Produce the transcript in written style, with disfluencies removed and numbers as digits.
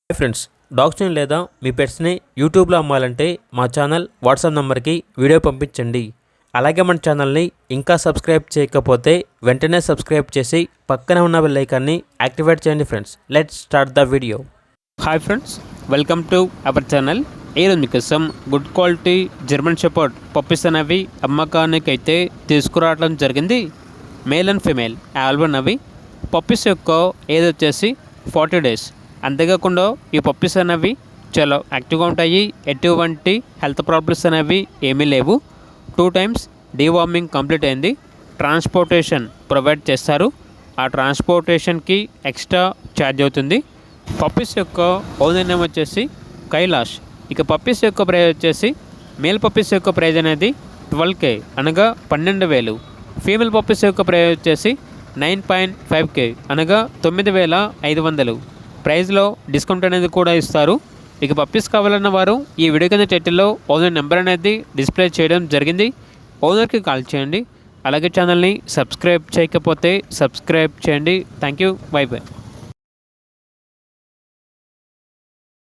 Hi friends, డాగ్స్ని లేదా మీ పెట్స్ని యూట్యూబ్లో అమ్మాలంటే మా ఛానల్ వాట్సాప్ నెంబర్కి వీడియో పంపించండి. అలాగే మన ఛానల్ని ఇంకా సబ్స్క్రైబ్ చేయకపోతే వెంటనే సబ్స్క్రైబ్ చేసి పక్కనే ఉన్న బెల్ ఐకాన్ని యాక్టివేట్ చేయండి. Friends, let's start the video. Hi friends, welcome to our channel. ఈరోజు మీకోసం good quality German shepherd puppies అనేవి అమ్మకానికి అయితే తీసుకురావడం జరిగింది. మేల్ అండ్ ఫీమేల్ ఆల్బన్ అవి. పప్పీస్ యొక్క ఏజ్ వచ్చేసి 40 days. అంతేకాకుండా ఈ పప్పీస్ అనేవి చాలా యాక్టివ్గా ఉంటాయి. ఎటువంటి హెల్త్ ప్రాబ్లమ్స్ అనేవి ఏమీ లేవు. 2 times డీవార్మింగ్ కంప్లీట్ అయింది. ట్రాన్స్పోర్టేషన్ ప్రొవైడ్ చేస్తారు. ఆ ట్రాన్స్పోర్టేషన్కి ఎక్స్ట్రా ఛార్జ్ అవుతుంది. పప్పీస్ యొక్క ఓనర్ నేమ్ వచ్చేసి కైలాష్. ఇక పప్పీస్ యొక్క ప్రైజ్ వచ్చేసి మేల్ పప్పీస్ యొక్క ప్రైజ్ అనేది 12K అనగా 12,000. ఫీమేల్ పప్పీస్ యొక్క ప్రైజ్ వచ్చేసి 9.5K అనగా 9,500. ప్రైజ్లో డిస్కౌంట్ అనేది కూడా ఇస్తారు. ఇక పప్పీస్ కావాలన్న వారు ఈ వీడియో కింద టైటిల్లో ఓనర్ నెంబర్ అనేది డిస్ప్లే చేయడం జరిగింది. ఓనర్కి కాల్ చేయండి. అలాగే ఛానల్ని సబ్స్క్రైబ్ చేయకపోతే సబ్స్క్రైబ్ చేయండి. Thank you. By by.